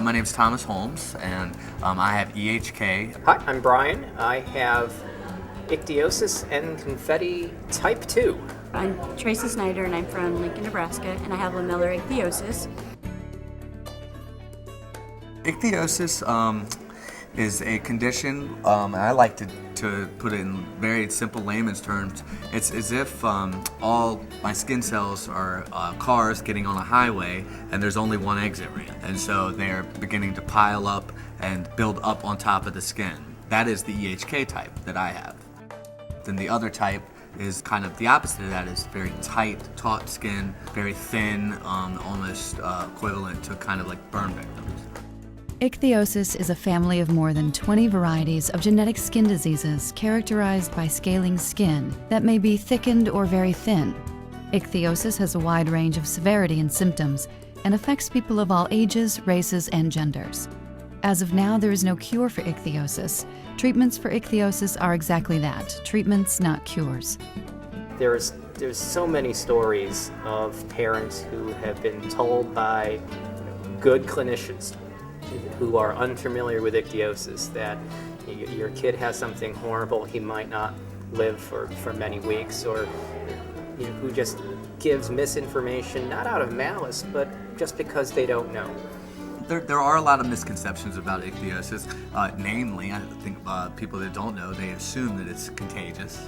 My name is Thomas Holmes, and I have EHK. Hi, I'm Brian. I have Ichthyosis and confetti type 2. I'm Tracy Snyder, and I'm from Lincoln, Nebraska, and I have lamellar ichthyosis. Ichthyosis is a condition, and I like to put it in very simple layman's terms. It's as if all my skin cells are cars getting on a highway and there's only one exit ramp. And so they're beginning to pile up and build up on top of the skin. That is the EHK type that I have. Then the other type is kind of the opposite of that, is very tight, taut skin, very thin, almost equivalent to kind of like burn victims. Ichthyosis is a family of more than 20 varieties of genetic skin diseases characterized by scaling skin that may be thickened or very thin. Ichthyosis has a wide range of severity and symptoms and affects people of all ages, races, and genders. As of now, there is no cure for ichthyosis. Treatments for ichthyosis are exactly that, treatments, not cures. There's so many stories of parents who have been told by good clinicians who are unfamiliar with ichthyosis that your kid has something horrible, he might not live for many weeks, or who just gives misinformation, not out of malice, but just because they don't know. There are a lot of misconceptions about ichthyosis. Namely, I think people that don't know, they assume that it's contagious.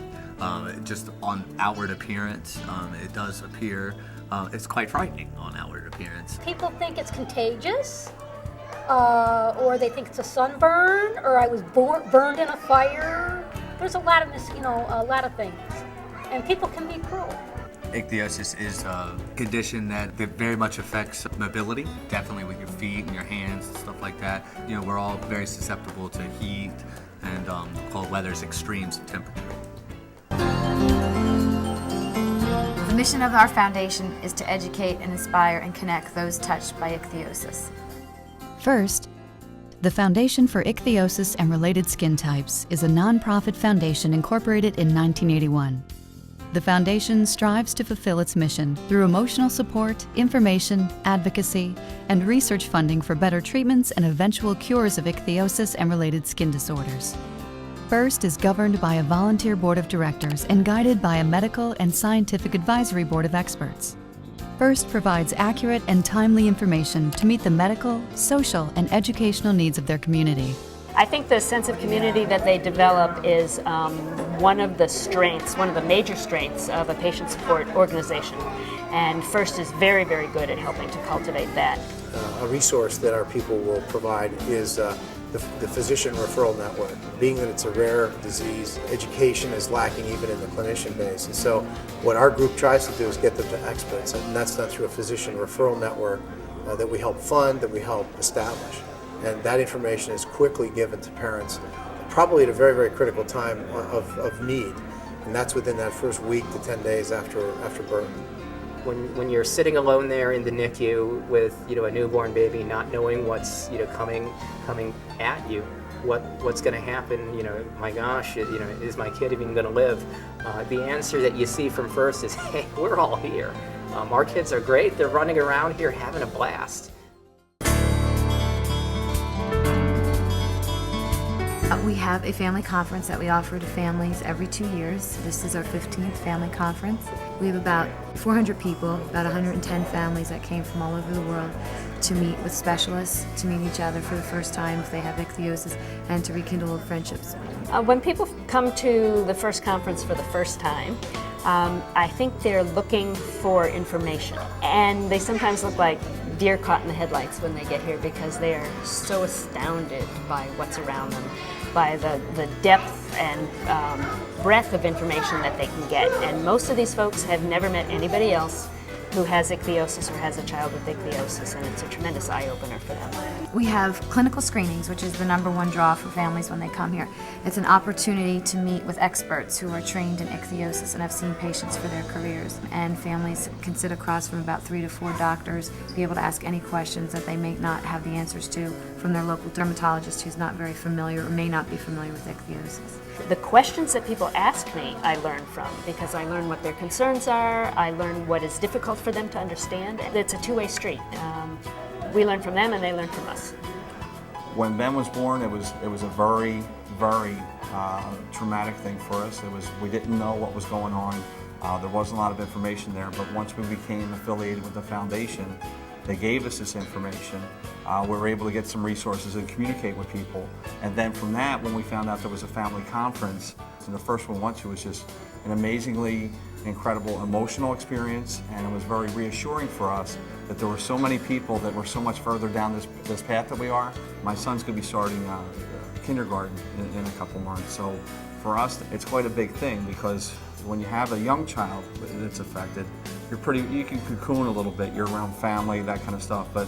Just on outward appearance, it does appear, it's quite frightening on outward appearance. People think it's contagious, or they think it's a sunburn, or I was burned in a fire. There's a lot of a lot of things, and people can be cruel. Ichthyosis is a condition that very much affects mobility, definitely with your feet and your hands and stuff like that. We're all very susceptible to heat and cold weather's extremes of temperature. The mission of our foundation is to educate and inspire and connect those touched by ichthyosis. First, the Foundation for Ichthyosis and Related Skin Types is a nonprofit foundation incorporated in 1981. The foundation strives to fulfill its mission through emotional support, information, advocacy, and research funding for better treatments and eventual cures of ichthyosis and related skin disorders. FIRST is governed by a volunteer board of directors and guided by a medical and scientific advisory board of experts. FIRST provides accurate and timely information to meet the medical, social, and educational needs of their community. I think the sense of community that they develop is one of the major strengths of a patient support organization. And FIRST is very, very good at helping to cultivate that. A resource that our people will provide is the physician referral network. Being that it's a rare disease, education is lacking even in the clinician base. And so what our group tries to do is get them to experts, and that's done through a physician referral network that we help fund, that we help establish. And that information is quickly given to parents, probably at a very, very critical time of need. And that's within that first week to 10 days after birth. When you're sitting alone there in the NICU with a newborn baby, not knowing what's coming at you, what's going to happen? My gosh, is my kid even going to live? The answer that you see from FIRST is, hey, we're all here. Our kids are great. They're running around here having a blast. We have a family conference that we offer to families every 2 years. This is our 15th family conference. We have about 400 people, about 110 families that came from all over the world to meet with specialists, to meet each other for the first time if they have ichthyosis, and to rekindle old friendships. When people come to the FIRST conference for the first time, I think they're looking for information, and they sometimes look like deer caught in the headlights when they get here because they are so astounded by what's around them, by the depth and breadth of information that they can get. And most of these folks have never met anybody else who has ichthyosis or has a child with ichthyosis, and it's a tremendous eye-opener for them. We have clinical screenings, which is the #1 draw for families when they come here. It's an opportunity to meet with experts who are trained in ichthyosis and have seen patients for their careers. And families can sit across from about 3 to 4 doctors, be able to ask any questions that they may not have the answers to from their local dermatologist who's not very familiar or may not be familiar with ichthyosis. The questions that people ask me, I learn from, because I learn what their concerns are, I learn what is difficult for them to understand. It's a two-way street. we learn from them and they learn from us. When Ben was born, it was a very, very traumatic thing for us. We didn't know what was going on. There wasn't a lot of information there, but once we became affiliated with the foundation, they gave us this information. We were able to get some resources and communicate with people. And then from that, when we found out there was a family conference, and the first one we went to was just an amazingly incredible emotional experience, and it was very reassuring for us that there were so many people that were so much further down this path that we are. My son's going to be starting kindergarten in a couple months, so for us it's quite a big thing, because when you have a young child that's affected, you can cocoon a little bit, you're around family, that kind of stuff, but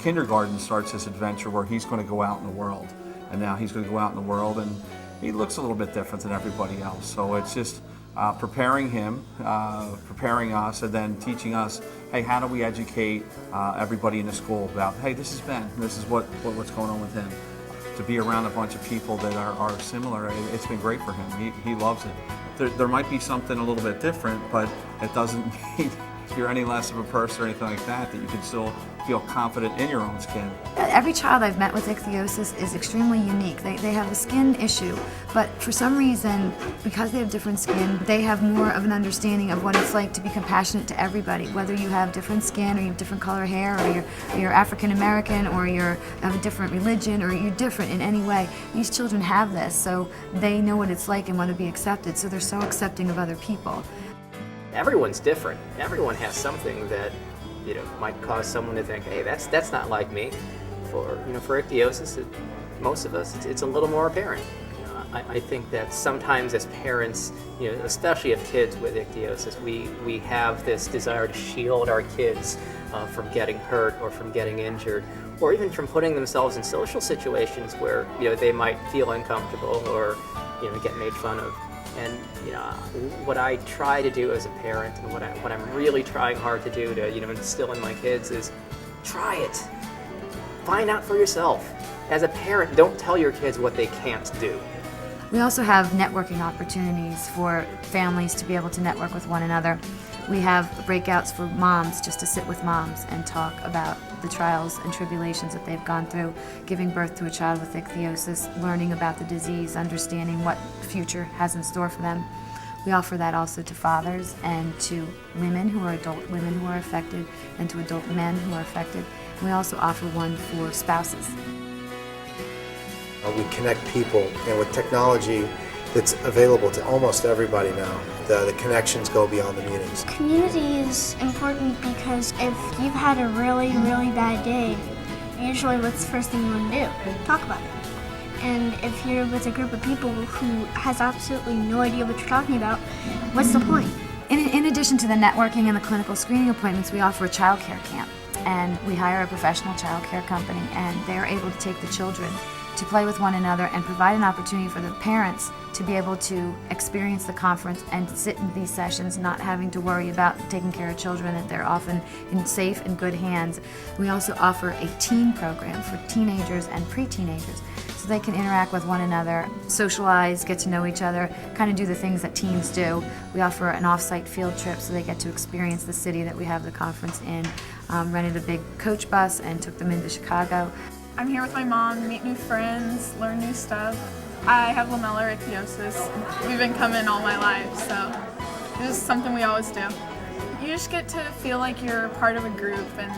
kindergarten starts this adventure where he's going to go out in the world, and now he's going to go out in the world and he looks a little bit different than everybody else, so it's just preparing him, preparing us, and then teaching us, hey, how do we educate everybody in the school about, hey, this is Ben, this is what's going on with him. To be around a bunch of people that are similar, it's been great for him. He loves it. There might be something a little bit different, but it doesn't mean if you're any less of a person or anything like that you can still feel confident in your own skin. Every child I've met with ichthyosis is extremely unique. They have a skin issue, but for some reason, because they have different skin, they have more of an understanding of what it's like to be compassionate to everybody, whether you have different skin or you have different color hair, or you're African American, or you have a different religion, or you're different in any way. These children have this, so they know what it's like and want to be accepted, so they're so accepting of other people. Everyone's different. Everyone has something that might cause someone to think, hey, that's not like me. For ichthyosis, most of us, it's a little more apparent. I think that sometimes as parents, especially of kids with ichthyosis, we have this desire to shield our kids from getting hurt or from getting injured, or even from putting themselves in social situations where they might feel uncomfortable or get made fun of. And what I try to do as a parent, and what I'm really trying hard to do to instill in my kids is try it. Find out for yourself. As a parent, don't tell your kids what they can't do. We also have networking opportunities for families to be able to network with one another. We have breakouts for moms, just to sit with moms and talk about the trials and tribulations that they've gone through, giving birth to a child with ichthyosis, learning about the disease, understanding what the future has in store for them. We offer that also to fathers and to women who are adult women who are affected, and to adult men who are affected. And we also offer one for spouses. We connect people, and with technology that's available to almost everybody now, the connections go beyond the meetings. Community is important because if you've had a really, really bad day, usually what's the first thing you want to do? Talk about it. And if you're with a group of people who has absolutely no idea what you're talking about, what's the point? In addition to the networking and the clinical screening appointments, we offer a child care camp. And we hire a professional child care company, and they're able to take the children to play with one another and provide an opportunity for the parents to be able to experience the conference and sit in these sessions, not having to worry about taking care of children, that they're often in safe and good hands. We also offer a teen program for teenagers and pre-teenagers, so they can interact with one another, socialize, get to know each other, kind of do the things that teens do. We offer an off-site field trip so they get to experience the city that we have the conference in. Rented a big coach bus and took them into Chicago. I'm here with my mom, meet new friends, learn new stuff. I have lamellar ichthyosis. We've been coming all my life, so this is something we always do. You just get to feel like you're part of a group and,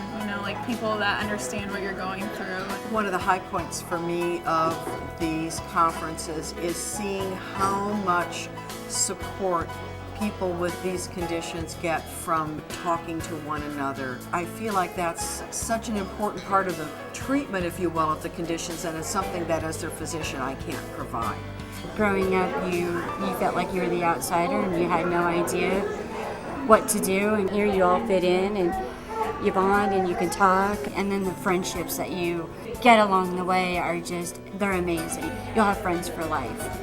like people that understand what you're going through. One of the high points for me of these conferences is seeing how much support people with these conditions get from talking to one another. I feel like that's such an important part of the treatment, if you will, of the conditions, and it's something that as their physician I can't provide. Growing up, you felt like you were the outsider and you had no idea what to do, and here you all fit in and you bond and you can talk, and then the friendships that you get along the way are they're amazing. You'll have friends for life.